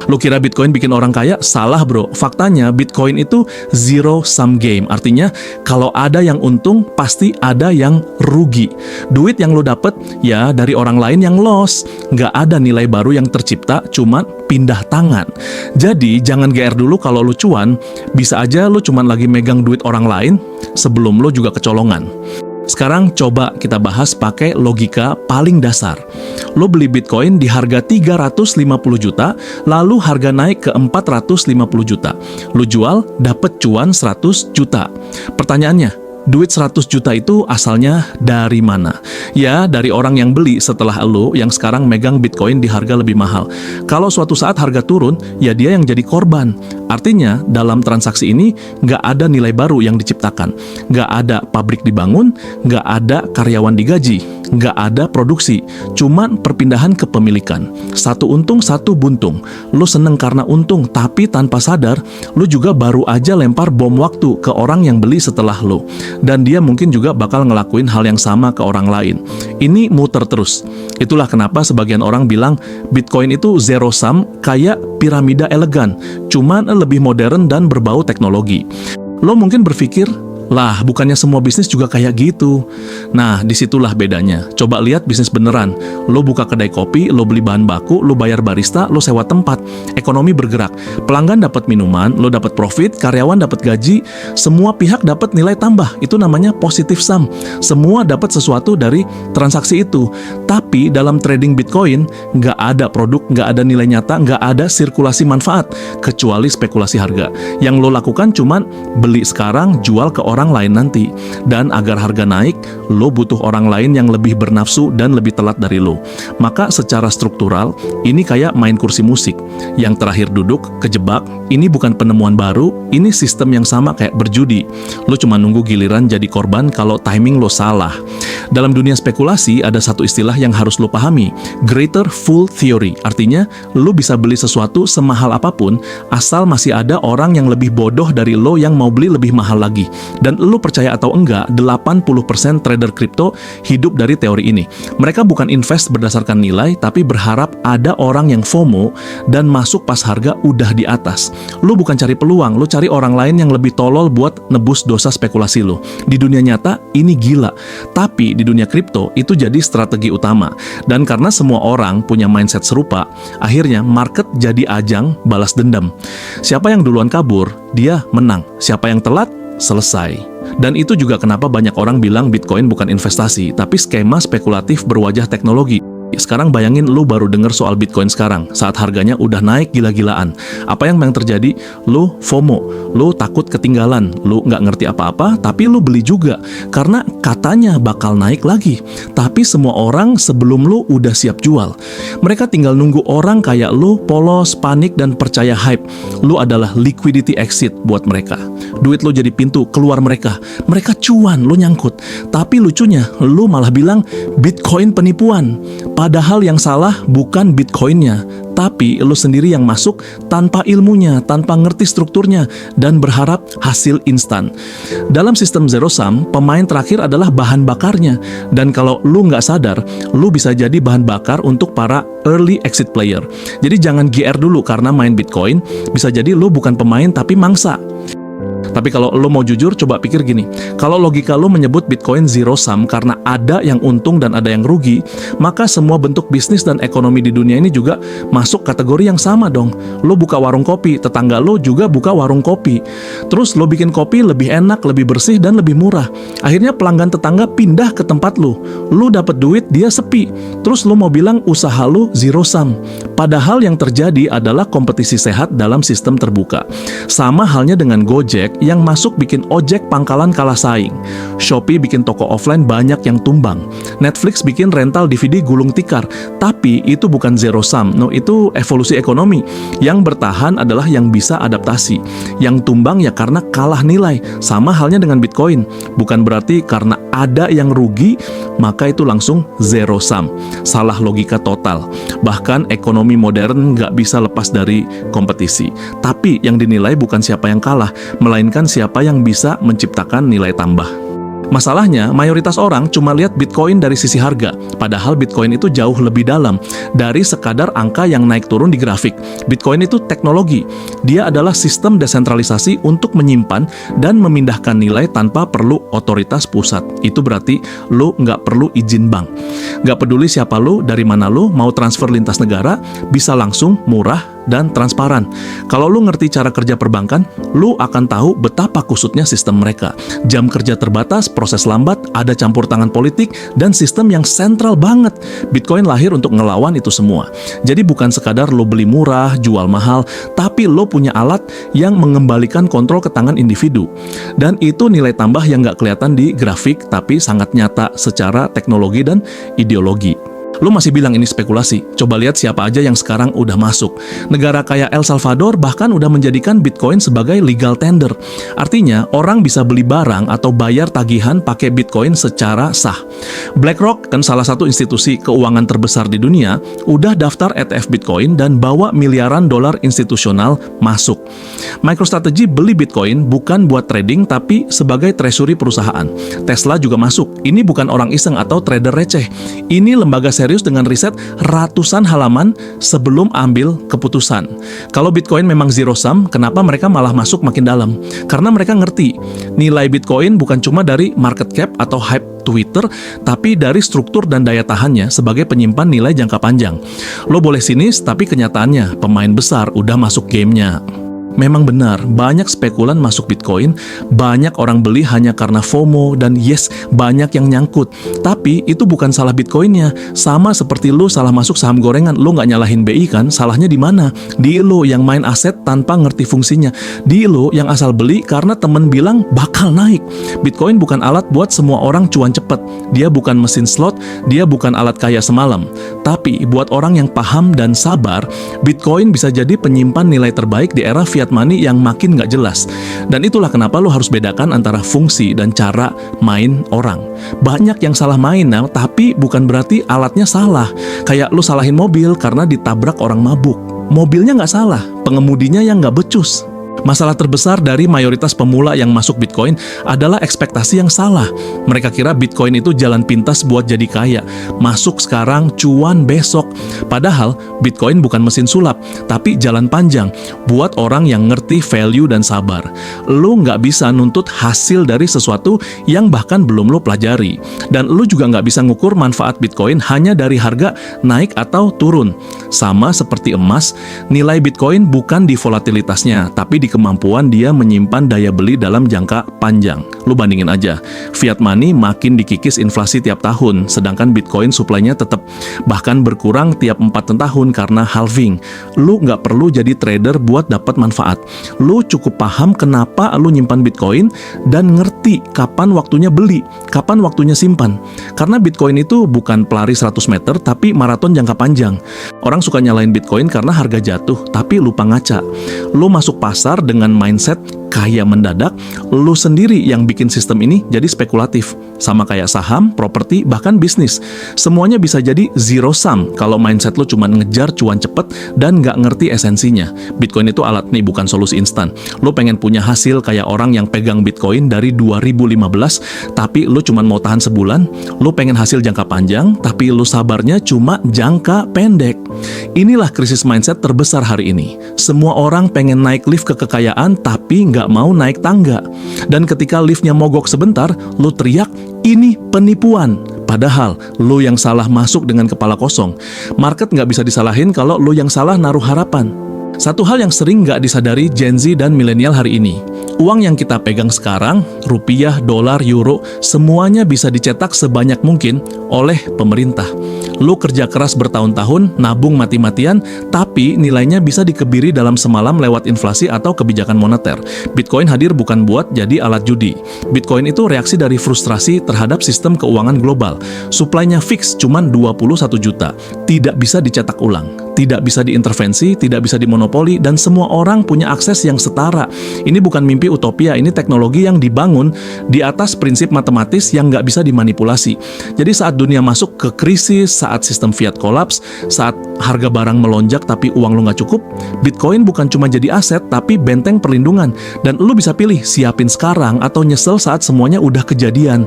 Lu kira Bitcoin bikin orang kaya? Salah bro. Faktanya Bitcoin itu zero sum game. Artinya kalau ada yang untung, pasti ada yang rugi. Duit yang lu dapet ya dari orang lain yang loss. Nggak ada nilai baru yang tercipta, cuma pindah tangan. Jadi jangan GR dulu kalau lu cuan. Bisa aja lu cuma lagi megang duit orang lain sebelum lu juga kecolongan. Sekarang coba kita bahas pakai logika paling dasar. Lo beli Bitcoin di harga 350 juta, lalu harga naik ke 450 juta. Lo jual, dapet cuan 100 juta. Pertanyaannya, duit 100 juta itu asalnya dari mana? Ya, dari orang yang beli setelah lo yang sekarang megang Bitcoin di harga lebih mahal. Kalau suatu saat harga turun, ya dia yang jadi korban. Artinya, dalam transaksi ini nggak ada nilai baru yang diciptakan. Nggak ada pabrik dibangun, nggak ada karyawan digaji, nggak ada produksi. Cuman perpindahan kepemilikan. Satu untung, satu buntung. Lo seneng karena untung, tapi tanpa sadar, lo juga baru aja lempar bom waktu ke orang yang beli setelah lo. Dan dia mungkin juga bakal ngelakuin hal yang sama ke orang lain. Ini muter terus. Itulah kenapa sebagian orang bilang Bitcoin itu zero sum kayak piramida elegan, cuman lebih modern dan berbau teknologi. Lo mungkin berpikir, lah bukannya semua bisnis juga kayak gitu. Nah disitulah bedanya. Coba lihat bisnis beneran. Lo buka kedai kopi, lo beli bahan baku, lo bayar barista, lo sewa tempat. Ekonomi bergerak. Pelanggan dapat minuman, lo dapat profit, karyawan dapat gaji, semua pihak dapat nilai tambah. Itu namanya positive sum. Semua dapat sesuatu dari transaksi itu. Tapi dalam trading Bitcoin nggak ada produk, nggak ada nilai nyata, nggak ada sirkulasi manfaat kecuali spekulasi harga. Yang lo lakukan cuman beli sekarang, jual ke orang lain nanti. Dan agar harga naik, lo butuh orang lain yang lebih bernafsu dan lebih telat dari lo. Maka secara struktural, ini kayak main kursi musik. Yang terakhir duduk, kejebak. Ini bukan penemuan baru, ini sistem yang sama kayak berjudi. Lo cuma nunggu giliran jadi korban kalau timing lo salah. Dalam dunia spekulasi, ada satu istilah yang harus lo pahami. Greater Fool Theory. Artinya, lo bisa beli sesuatu semahal apapun, asal masih ada orang yang lebih bodoh dari lo yang mau beli lebih mahal lagi. Dan lo percaya atau enggak, 80% trader kripto hidup dari teori ini. Mereka bukan invest berdasarkan nilai, tapi berharap ada orang yang FOMO dan masuk pas harga udah di atas. Lo bukan cari peluang, lo cari orang lain yang lebih tolol buat nebus dosa spekulasi lo. Di dunia nyata, ini gila. Tapi di dunia kripto, itu jadi strategi utama. Dan karena semua orang punya mindset serupa, akhirnya market jadi ajang balas dendam. Siapa yang duluan kabur, dia menang. Siapa yang telat, selesai. Dan itu juga kenapa banyak orang bilang Bitcoin bukan investasi, tapi skema spekulatif berwajah teknologi. Sekarang bayangin lu baru denger soal Bitcoin sekarang, saat harganya udah naik gila-gilaan. Apa yang terjadi? Lu FOMO, lu takut ketinggalan, lu nggak ngerti apa-apa, tapi lu beli juga. Karena katanya bakal naik lagi. Tapi semua orang sebelum lu udah siap jual. Mereka tinggal nunggu orang kayak lu polos, panik, dan percaya hype. Lu adalah liquidity exit buat mereka. Duit lu jadi pintu keluar mereka. Mereka cuan, lu nyangkut. Tapi lucunya, lu malah bilang Bitcoin penipuan. Padahal yang salah bukan Bitcoinnya, tapi lo sendiri yang masuk tanpa ilmunya, tanpa ngerti strukturnya, dan berharap hasil instan. Dalam sistem zero sum, pemain terakhir adalah bahan bakarnya. Dan kalau lo nggak sadar, lo bisa jadi bahan bakar untuk para early exit player. Jadi jangan GR dulu karena main Bitcoin, bisa jadi lo bukan pemain tapi mangsa. Tapi kalau lo mau jujur, coba pikir gini. Kalau logika lo menyebut Bitcoin zero sum karena ada yang untung dan ada yang rugi, maka semua bentuk bisnis dan ekonomi di dunia ini juga masuk kategori yang sama dong. Lo buka warung kopi, tetangga lo juga buka warung kopi. Terus lo bikin kopi lebih enak, lebih bersih, dan lebih murah. Akhirnya pelanggan tetangga pindah ke tempat lo. Lo dapet duit, dia sepi. Terus lo mau bilang usaha lo zero sum. Padahal yang terjadi adalah kompetisi sehat dalam sistem terbuka. Sama halnya dengan Gojek yang masuk bikin ojek pangkalan kalah saing. Shopee bikin toko offline banyak yang tumbang. Netflix bikin rental DVD gulung tikar. Tapi itu bukan zero sum. No, itu evolusi ekonomi. Yang bertahan adalah yang bisa adaptasi. Yang tumbang ya karena kalah nilai. Sama halnya dengan Bitcoin. Bukan berarti karena ada yang rugi, maka itu langsung zero sum. Salah logika total. Bahkan ekonomi modern nggak bisa lepas dari kompetisi. Tapi yang dinilai bukan siapa yang kalah, melainkan siapa yang bisa menciptakan nilai tambah. Masalahnya, mayoritas orang cuma lihat Bitcoin dari sisi harga, padahal Bitcoin itu jauh lebih dalam dari sekadar angka yang naik turun di grafik. Bitcoin itu teknologi. Dia adalah sistem desentralisasi untuk menyimpan dan memindahkan nilai tanpa perlu otoritas pusat. Itu berarti lo nggak perlu izin bank. Nggak peduli siapa lo, dari mana lo, mau transfer lintas negara, bisa langsung, murah, dan transparan. Kalau lu ngerti cara kerja perbankan, lu akan tahu betapa kusutnya sistem mereka. Jam kerja terbatas, proses lambat, ada campur tangan politik, dan sistem yang sentral banget. Bitcoin lahir untuk ngelawan itu semua. Jadi bukan sekadar lu beli murah, jual mahal, tapi lu punya alat yang mengembalikan kontrol ke tangan individu. Dan itu nilai tambah yang nggak kelihatan di grafik, tapi sangat nyata secara teknologi dan ideologi. Lu masih bilang ini spekulasi. Coba lihat siapa aja yang sekarang udah masuk. Negara kayak El Salvador bahkan udah menjadikan Bitcoin sebagai legal tender. Artinya, orang bisa beli barang atau bayar tagihan pakai Bitcoin secara sah. BlackRock, kan salah satu institusi keuangan terbesar di dunia, udah daftar ETF Bitcoin dan bawa miliaran dolar institusional masuk. MicroStrategy beli Bitcoin bukan buat trading tapi sebagai treasury perusahaan. Tesla juga masuk. Ini bukan orang iseng atau trader receh. Ini lembaga serius dengan riset ratusan halaman sebelum ambil keputusan. Kalau Bitcoin memang zero sum, kenapa mereka malah masuk makin dalam? Karena mereka ngerti, nilai Bitcoin bukan cuma dari market cap atau hype Twitter, tapi dari struktur dan daya tahannya sebagai penyimpan nilai jangka panjang. Lo boleh sinis, tapi kenyataannya pemain besar udah masuk gamenya. Memang benar, banyak spekulan masuk Bitcoin, banyak orang beli hanya karena FOMO, dan yes, banyak yang nyangkut. Tapi itu bukan salah Bitcoinnya. Sama seperti lu salah masuk saham gorengan, lu nggak nyalahin BI kan? Salahnya di mana? Di lu yang main aset tanpa ngerti fungsinya. Di lu yang asal beli karena temen bilang bakal naik. Bitcoin bukan alat buat semua orang cuan cepet. Dia bukan mesin slot, dia bukan alat kaya semalam. Tapi buat orang yang paham dan sabar, Bitcoin bisa jadi penyimpan nilai terbaik di era fiat money yang makin nggak jelas. Dan itulah kenapa lo harus bedakan antara fungsi dan cara main orang. Banyak yang salah main, tapi bukan berarti alatnya salah. Kayak lo salahin mobil karena ditabrak orang mabuk. Mobilnya nggak salah, pengemudinya yang nggak becus. Masalah terbesar dari mayoritas pemula yang masuk Bitcoin adalah ekspektasi yang salah. Mereka kira Bitcoin itu jalan pintas buat jadi kaya. Masuk sekarang, cuan besok. Padahal Bitcoin bukan mesin sulap, tapi jalan panjang buat orang yang ngerti value dan sabar. Lu nggak bisa nuntut hasil dari sesuatu yang bahkan belum lu pelajari. Dan lu juga nggak bisa ngukur manfaat Bitcoin hanya dari harga naik atau turun. Sama seperti emas, nilai Bitcoin bukan di volatilitasnya, tapi di kemampuan dia menyimpan daya beli dalam jangka panjang. Lu bandingin aja, fiat money makin dikikis inflasi tiap tahun, sedangkan Bitcoin suplainya tetap bahkan berkurang tiap 4 tahun karena halving. Lu nggak perlu jadi trader buat dapat manfaat. Lu cukup paham kenapa lu nyimpan Bitcoin dan ngerti kapan waktunya beli, kapan waktunya simpan. Karena Bitcoin itu bukan pelari 100 meter, tapi maraton jangka panjang. Orang suka nyalain Bitcoin karena harga jatuh, tapi lupa ngaca. Lu masuk pasar dengan mindset kaya mendadak, lu sendiri yang bikin sistem ini jadi spekulatif. Sama kayak saham, properti, bahkan bisnis. Semuanya bisa jadi zero sum kalau mindset lu cuma ngejar cuan cepet dan nggak ngerti esensinya. Bitcoin itu alat nih, bukan solusi instan. Lu pengen punya hasil kayak orang yang pegang Bitcoin dari 2015, tapi lu cuma mau tahan sebulan. Lu pengen hasil jangka panjang, tapi lu sabarnya cuma jangka pendek. Inilah krisis mindset terbesar hari ini. Semua orang pengen naik lift ke kekayaan, tapi nggak mau naik tangga. Dan ketika liftnya mogok sebentar, lu teriak, ini penipuan. Padahal, lu yang salah masuk dengan kepala kosong. Market nggak bisa disalahin kalau lu yang salah naruh harapan. Satu hal yang sering nggak disadari Gen Z dan milenial hari ini, uang yang kita pegang sekarang, rupiah, dolar, euro, semuanya bisa dicetak sebanyak mungkin oleh pemerintah. Lu kerja keras bertahun-tahun, nabung mati-matian, tapi nilainya bisa dikebiri dalam semalam lewat inflasi atau kebijakan moneter. Bitcoin hadir bukan buat jadi alat judi. Bitcoin itu reaksi dari frustrasi terhadap sistem keuangan global. Suplainya fix cuman 21 juta, tidak bisa dicetak ulang. tidak bisa diintervensi, tidak bisa dimonopoli, dan semua orang punya akses yang setara. Ini bukan mimpi utopia, ini teknologi yang dibangun di atas prinsip matematis yang nggak bisa dimanipulasi. Jadi saat dunia masuk ke krisis, saat sistem fiat kolaps, saat harga barang melonjak tapi uang lo nggak cukup, Bitcoin bukan cuma jadi aset, tapi benteng perlindungan. Dan lo bisa pilih siapin sekarang atau nyesel saat semuanya udah kejadian.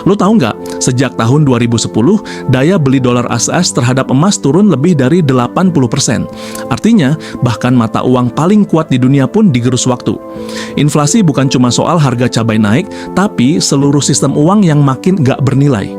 Lo tahu nggak, sejak tahun 2010, daya beli dolar AS terhadap emas turun lebih dari 80%. Artinya, bahkan mata uang paling kuat di dunia pun digerus waktu. Inflasi bukan cuma soal harga cabai naik, tapi seluruh sistem uang yang makin nggak bernilai.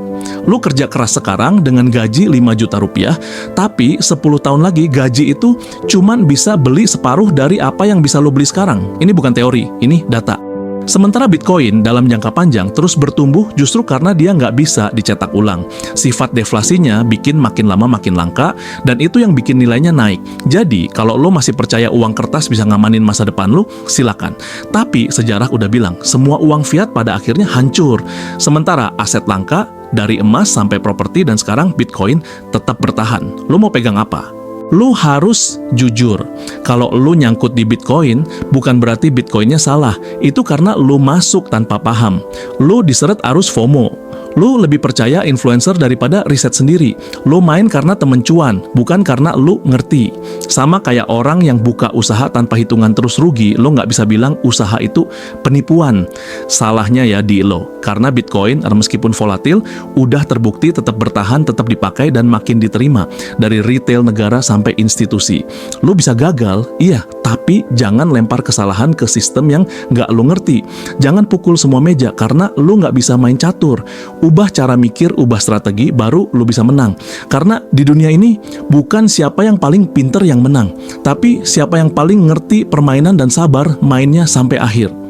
Lu kerja keras sekarang dengan gaji 5 juta rupiah, tapi 10 tahun lagi gaji itu cuman bisa beli separuh dari apa yang bisa lu beli sekarang. Ini bukan teori, ini data. Sementara Bitcoin dalam jangka panjang terus bertumbuh justru karena dia nggak bisa dicetak ulang. Sifat deflasinya bikin makin lama makin langka, dan itu yang bikin nilainya naik. Jadi, kalau lo masih percaya uang kertas bisa ngamanin masa depan lo, silakan. Tapi, sejarah udah bilang, semua uang fiat pada akhirnya hancur. Sementara aset langka, dari emas sampai properti dan sekarang Bitcoin tetap bertahan. Lo mau pegang apa? Lu harus jujur. Kalau lu nyangkut di Bitcoin, bukan berarti Bitcoinnya salah. Itu karena lu masuk tanpa paham. Lu diseret arus FOMO. Lu lebih percaya influencer daripada riset sendiri. Lu main karena temen cuan, bukan karena lu ngerti. Sama kayak orang yang buka usaha tanpa hitungan terus rugi, lo nggak bisa bilang usaha itu penipuan. Salahnya ya di lo. Karena Bitcoin, meskipun volatil, udah terbukti tetap bertahan, tetap dipakai, dan makin diterima. Dari retail negara sampai institusi. Lu bisa gagal, iya, tapi jangan lempar kesalahan ke sistem yang nggak lu ngerti. Jangan pukul semua meja, karena lu nggak bisa main catur. Ubah cara mikir, ubah strategi, baru lu bisa menang. Karena di dunia ini, bukan siapa yang paling pinter yang menang, tapi siapa yang paling ngerti permainan dan sabar mainnya sampai akhir.